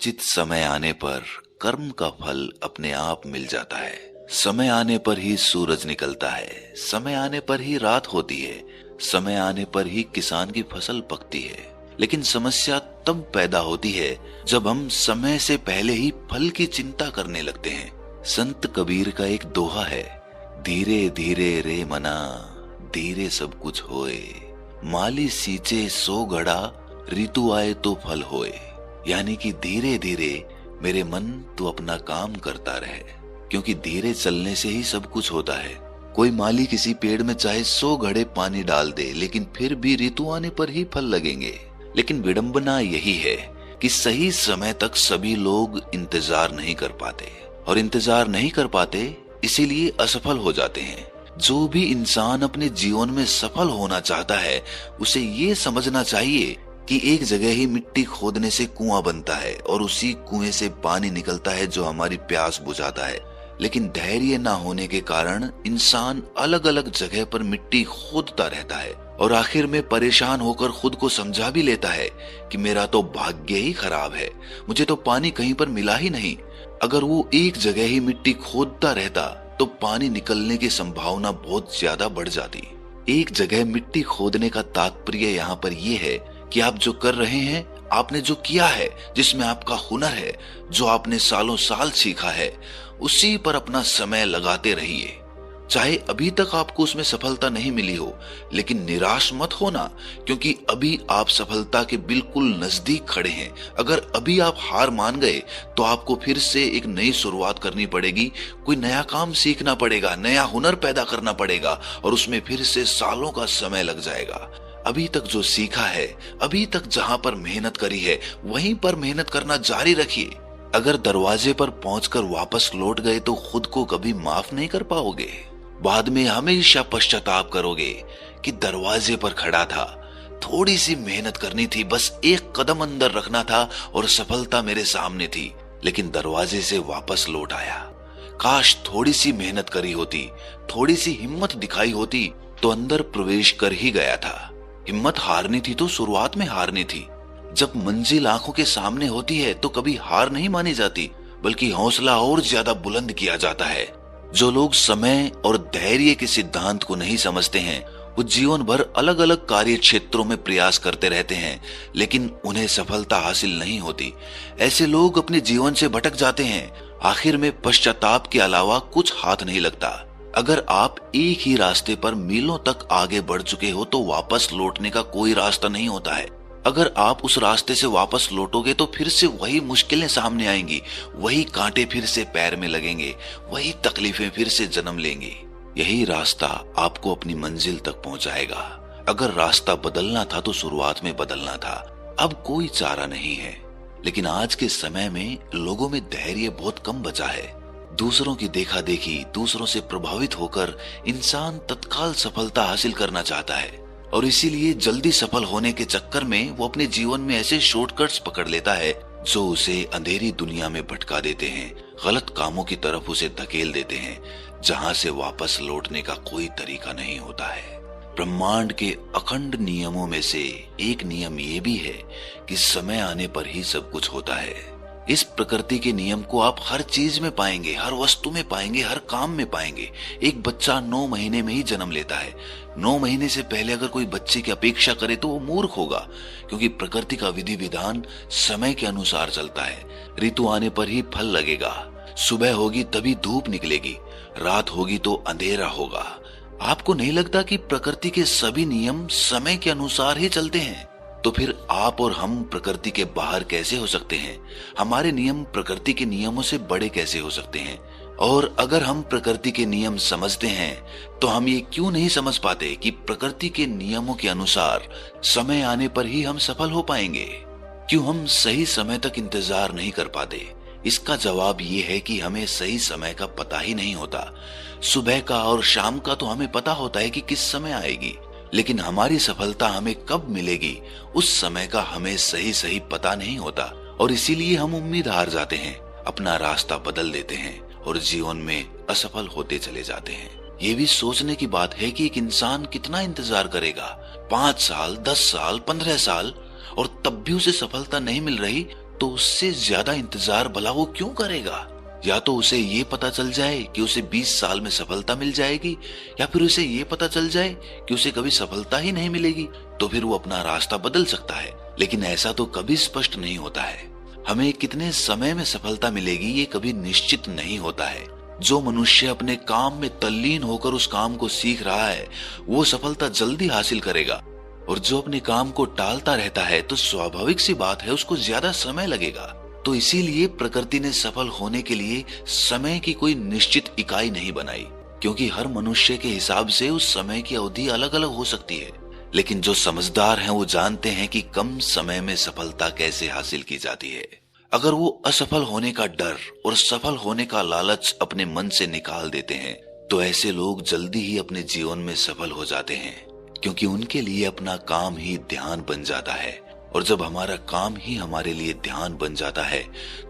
उचित समय आने पर कर्म का फल अपने आप मिल जाता है। समय आने पर ही सूरज निकलता है, समय आने पर ही रात होती है, समय आने पर ही किसान की फसल पकती है। लेकिन समस्या तब पैदा होती है जब हम समय से पहले ही फल की चिंता करने लगते हैं। संत कबीर का एक दोहा है, धीरे धीरे रे मना, धीरे सब कुछ होए, माली सींचे सो घड़ा, ऋतु आए तो फल होए। यानी कि धीरे धीरे मेरे मन तू अपना काम करता रहे, क्योंकि धीरे चलने से ही सब कुछ होता है। कोई माली किसी पेड़ में चाहे 100 घड़े पानी डाल दे, लेकिन फिर भी ऋतु आने पर ही फल लगेंगे। लेकिन विडंबना यही है कि सही समय तक सभी लोग इंतजार नहीं कर पाते, और इंतजार नहीं कर पाते इसीलिए असफल हो जाते हैं। जो भी इंसान अपने जीवन में सफल होना चाहता है, उसे ये समझना चाहिए कि एक जगह ही मिट्टी खोदने से कुआं बनता है और उसी कुएं से पानी निकलता है जो हमारी प्यास बुझाता है। लेकिन धैर्य ना होने के कारण इंसान अलग अलग जगह पर मिट्टी खोदता रहता है और आखिर में परेशान होकर खुद को समझा भी लेता है कि मेरा तो भाग्य ही खराब है, मुझे तो पानी कहीं पर मिला ही नहीं। अगर वो एक जगह ही मिट्टी खोदता रहता तो पानी निकलने की संभावना बहुत ज्यादा बढ़ जाती। एक जगह मिट्टी खोदने का तात्पर्य यहाँ पर यह है कि आप जो कर रहे हैं, आपने जो किया है, जिसमें आपका हुनर है, जो आपने सालों साल सीखा है, उसी पर अपना समय लगाते रहिए। चाहे अभी तक आपको उसमें सफलता नहीं मिली हो, लेकिन निराश मत होना, क्योंकि अभी आप सफलता के बिल्कुल नजदीक खड़े हैं। अगर अभी आप हार मान गए तो आपको फिर से एक नई शुरुआत करनी पड़ेगी, कोई नया काम सीखना पड़ेगा, नया हुनर पैदा करना पड़ेगा, और उसमें फिर से सालों का समय लग जाएगा। अभी तक जो सीखा है, अभी तक जहां पर मेहनत करी है, वहीं पर मेहनत करना जारी रखिए। अगर दरवाजे पर पहुंचकर वापस लौट गए तो खुद को कभी माफ नहीं कर पाओगे। बाद में हमेशा पश्चाताप करोगे कि दरवाजे पर खड़ा था, थोड़ी सी मेहनत करनी थी, बस एक कदम अंदर रखना था और सफलता मेरे सामने थी, लेकिन दरवाजे से वापस लौट आया। काश थोड़ी सी मेहनत करी होती, थोड़ी सी हिम्मत दिखाई होती तो अंदर प्रवेश कर ही गया था। हिम्मत हारनी थी तो शुरुआत में हारनी थी। जब मंजिल आंखों के सामने होती है तो कभी हार नहीं मानी जाती, बल्कि हौसला और ज्यादा बुलंद किया जाता है। जो लोग समय और धैर्य के सिद्धांत को नहीं समझते हैं, वो जीवन भर अलग अलग कार्य क्षेत्रों में प्रयास करते रहते हैं, लेकिन उन्हें सफलता हासिल नहीं होती। ऐसे लोग अपने जीवन से भटक जाते हैं। आखिर में पश्चाताप के अलावा कुछ हाथ नहीं लगता। अगर आप एक ही रास्ते पर मीलों तक आगे बढ़ चुके हो तो वापस लौटने का कोई रास्ता नहीं होता है। अगर आप उस रास्ते से वापस लौटोगे तो फिर से वही मुश्किलें सामने आएंगी, वही कांटे फिर से पैर में लगेंगे, वही तकलीफें फिर से जन्म लेंगी। यही रास्ता आपको अपनी मंजिल तक पहुंचाएगा। अगर रास्ता बदलना था तो शुरुआत में बदलना था, अब कोई चारा नहीं है। लेकिन आज के समय में लोगों में धैर्य बहुत कम बचा है। दूसरों की देखा देखी, दूसरों से प्रभावित होकर इंसान तत्काल सफलता हासिल करना चाहता है, और इसीलिए जल्दी सफल होने के चक्कर में वो अपने जीवन में ऐसे शॉर्टकट्स पकड़ लेता है जो उसे अंधेरी दुनिया में भटका देते हैं, गलत कामों की तरफ उसे धकेल देते हैं, जहां से वापस लौटने का कोई तरीका नहीं होता है। ब्रह्मांड के अखंड नियमों में से एक नियम ये भी है कि समय आने पर ही सब कुछ होता है। इस प्रकृति के नियम को आप हर चीज में पाएंगे, हर वस्तु में पाएंगे, हर काम में पाएंगे। एक बच्चा 9 महीने में ही जन्म लेता है। 9 महीने से पहले अगर कोई बच्चे की अपेक्षा करे तो वो मूर्ख होगा, क्योंकि प्रकृति का विधि विधान समय के अनुसार चलता है। ऋतु आने पर ही फल लगेगा, सुबह होगी तभी धूप निकलेगी, रात होगी तो अंधेरा होगा। आपको नहीं लगता कि प्रकृति के सभी नियम समय के अनुसार ही चलते हैं? तो फिर आप और हम प्रकृति के बाहर कैसे हो सकते हैं? हमारे नियम प्रकृति के नियमों से बड़े कैसे हो सकते हैं? और अगर हम प्रकृति के नियम समझते हैं तो हम ये क्यों नहीं समझ पाते कि प्रकृति के नियमों के अनुसार समय आने पर ही हम सफल हो पाएंगे? क्यों हम सही समय तक इंतजार नहीं कर पाते? इसका जवाब ये है कि हमें सही समय का पता ही नहीं होता। सुबह का और शाम का तो हमें पता होता है कि किस समय आएगी, लेकिन हमारी सफलता हमें कब मिलेगी उस समय का हमें सही सही पता नहीं होता, और इसीलिए हम उम्मीद हार जाते हैं, अपना रास्ता बदल देते हैं और जीवन में असफल होते चले जाते हैं। ये भी सोचने की बात है कि एक इंसान कितना इंतजार करेगा, 5 साल, 10 साल, 15 साल, और तब भी उसे सफलता नहीं मिल रही तो उससे ज्यादा इंतजार भला वो क्यों करेगा? या तो उसे ये पता चल जाए कि उसे 20 साल में सफलता मिल जाएगी, या फिर उसे ये पता चल जाए कि उसे कभी सफलता ही नहीं मिलेगी, तो फिर वो अपना रास्ता बदल सकता है। लेकिन ऐसा तो कभी स्पष्ट नहीं होता है। हमें कितने समय में सफलता मिलेगी ये कभी निश्चित नहीं होता है। जो मनुष्य अपने काम में तल्लीन होकर उस काम को सीख रहा है वो सफलता जल्दी हासिल करेगा, और जो अपने काम को टालता रहता है तो स्वाभाविक सी बात है उसको ज्यादा समय लगेगा। तो इसीलिए प्रकृति ने सफल होने के लिए समय की कोई निश्चित इकाई नहीं बनाई, क्योंकि हर मनुष्य के हिसाब से उस समय की अवधि अलग अलग हो सकती है। लेकिन जो समझदार हैं वो जानते हैं कि कम समय में सफलता कैसे हासिल की जाती है। अगर वो असफल होने का डर और सफल होने का लालच अपने मन से निकाल देते हैं तो ऐसे लोग जल्दी ही अपने जीवन में सफल हो जाते हैं, क्योंकि उनके लिए अपना काम ही ध्यान बन जाता है। और जब हमारा काम ही हमारे लिए ध्यान बन जाता है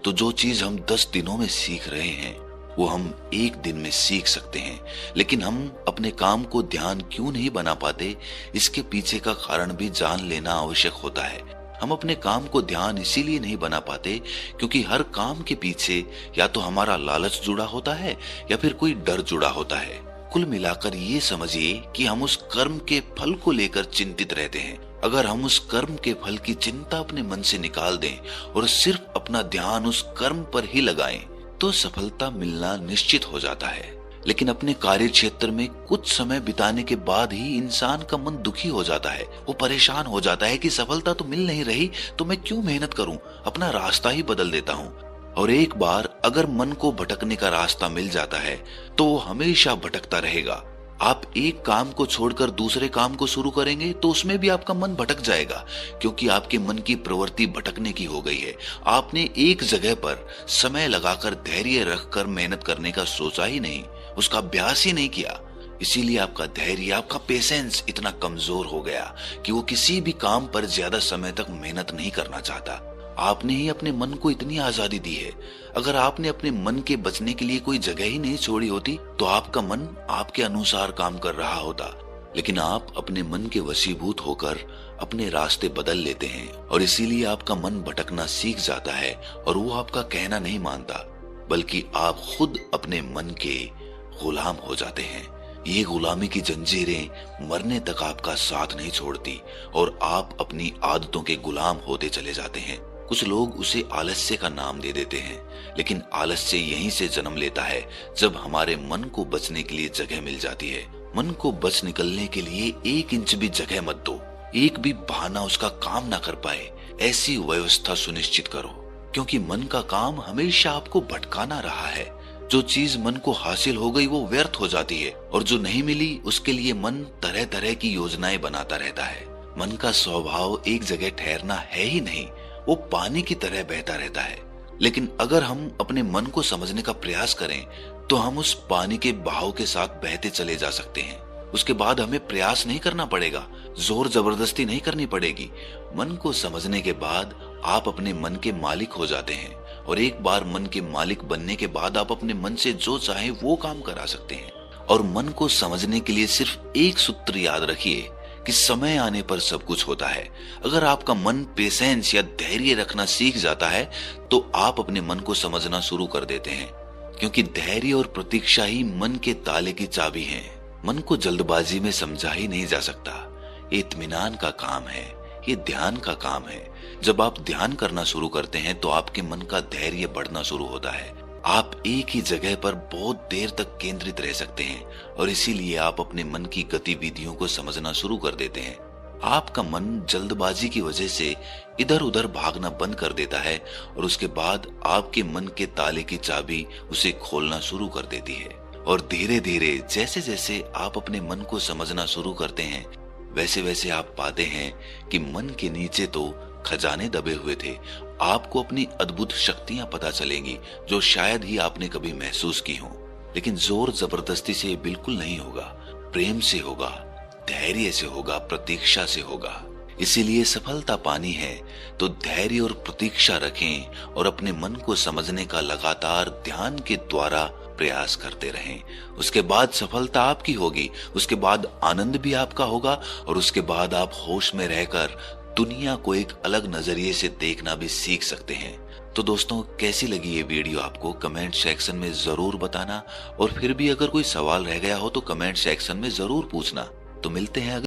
तो जो चीज हम 10 दिनों में सीख रहे हैं वो हम 1 दिन में सीख सकते हैं। लेकिन हम अपने काम को ध्यान क्यों नहीं बना पाते, इसके पीछे का कारण भी जान लेना आवश्यक होता है। हम अपने काम को ध्यान इसीलिए नहीं बना पाते क्योंकि हर काम के पीछे या तो हमारा लालच जुड़ा होता है या फिर कोई डर जुड़ा होता है। कुल मिलाकर ये समझिए कि हम उस कर्म के फल को लेकर चिंतित रहते हैं। अगर हम उस कर्म के फल की चिंता अपने मन से निकाल दें और सिर्फ अपना ध्यान उस कर्म पर ही लगाएं तो सफलता मिलना निश्चित हो जाता है। लेकिन अपने कार्य क्षेत्र में कुछ समय बिताने के बाद ही इंसान का मन दुखी हो जाता है। वो परेशान हो जाता है कि सफलता तो मिल नहीं रही तो मैं क्यों मेहनत करूं, अपना रास्ता ही बदल देता हूं। और एक बार अगर मन को भटकने का रास्ता मिल जाता है तो वो हमेशा भटकता रहेगा। आप एक काम को छोड़कर दूसरे काम को शुरू करेंगे तो उसमें भी आपका मन भटक जाएगा, क्योंकि आपके मन की प्रवृत्ति भटकने की हो गई है। आपने एक जगह पर समय लगाकर धैर्य रखकर मेहनत करने का सोचा ही नहीं, उसका अभ्यास ही नहीं किया। इसीलिए आपका धैर्य, आपका पेशेंस इतना कमजोर हो गया कि वो किसी भी काम पर ज्यादा समय तक मेहनत नहीं करना चाहता। आपने ही अपने मन को इतनी आजादी दी है। अगर आपने अपने मन के बचने के लिए कोई जगह ही नहीं छोड़ी होती तो आपका मन आपके अनुसार काम कर रहा होता। लेकिन आप अपने मन के वशीभूत होकर अपने रास्ते बदल लेते हैं और इसीलिए आपका मन भटकना सीख जाता है और वो आपका कहना नहीं मानता, बल्कि आप खुद अपने मन के गुलाम हो जाते हैं। ये गुलामी की जंजीरें मरने तक आपका साथ नहीं छोड़ती और आप अपनी आदतों के गुलाम होते चले जाते हैं। कुछ लोग उसे आलस्य का नाम दे देते हैं, लेकिन आलस्य यहीं से जन्म लेता है जब हमारे मन को बचने के लिए जगह मिल जाती है। मन को बच निकलने के लिए 1 इंच भी जगह मत दो, एक भी बहाना उसका काम ना कर पाए, ऐसी व्यवस्था सुनिश्चित करो, क्योंकि मन का काम हमेशा आपको भटकाना रहा है। जो चीज मन को हासिल हो गई वो व्यर्थ हो जाती है और जो नहीं मिली उसके लिए मन तरह तरह की योजनाएं बनाता रहता है। मन का स्वभाव एक जगह ठहरना है ही नहीं, वो पानी की तरह बहता रहता है। लेकिन अगर हम अपने मन को समझने का प्रयास करें तो हम उस पानी के बहाव के साथ बहते चले जा सकते हैं। उसके बाद हमें प्रयास नहीं करना पड़ेगा, जोर जबरदस्ती नहीं करनी पड़ेगी। मन को समझने के बाद आप अपने मन के मालिक हो जाते हैं और एक बार मन के मालिक बनने के बाद आप अपने मन से जो चाहे वो काम करा सकते हैं। और मन को समझने के लिए सिर्फ एक सूत्र याद रखिए कि समय आने पर सब कुछ होता है। अगर आपका मन पेशेंस या धैर्य रखना सीख जाता है तो आप अपने मन को समझना शुरू कर देते हैं, क्योंकि धैर्य और प्रतीक्षा ही मन के ताले की चाबी है। मन को जल्दबाजी में समझा ही नहीं जा सकता। ये इत्मीनान का काम है, ये ध्यान का काम है। जब आप ध्यान करना शुरू करते हैं तो आपके मन का धैर्य बढ़ना शुरू होता है। आप एक ही जगह पर बहुत देर तक केंद्रित रह सकते हैं और इसीलिए आप अपने मन की गतिविधियों को समझना शुरू कर देते हैं। आपका मन जल्दबाजी की वजह से इधर उधर भागना बंद कर देता है और उसके बाद आपके मन के ताले की चाबी उसे खोलना शुरू कर देती है। और धीरे धीरे जैसे जैसे आप अपने मन को समझना शुरू करते हैं वैसे वैसे आप पाते हैं कि मन के नीचे तो खजाने दबे हुए थे। आपको अपनी अद्भुत शक्तियां पता चलेंगी जो शायद ही आपने कभी महसूस की हों। लेकिन जोर जबरदस्ती से बिल्कुल नहीं होगा, प्रेम से होगा, धैर्य से होगा, प्रतीक्षा से होगा। इसीलिए सफलता पानी है तो धैर्य और प्रतीक्षा रखें और अपने मन को समझने का लगातार ध्यान के द्वारा प्रयास करते रहें। उसके बाद सफलता आपकी होगी, उसके बाद आनंद भी आपका होगा और उसके बाद आप होश में रहकर दुनिया को एक अलग नजरिए से देखना भी सीख सकते हैं। तो दोस्तों, कैसी लगी ये वीडियो आपको कमेंट सेक्शन में जरूर बताना, और फिर भी अगर कोई सवाल रह गया हो तो कमेंट सेक्शन में जरूर पूछना। तो मिलते हैं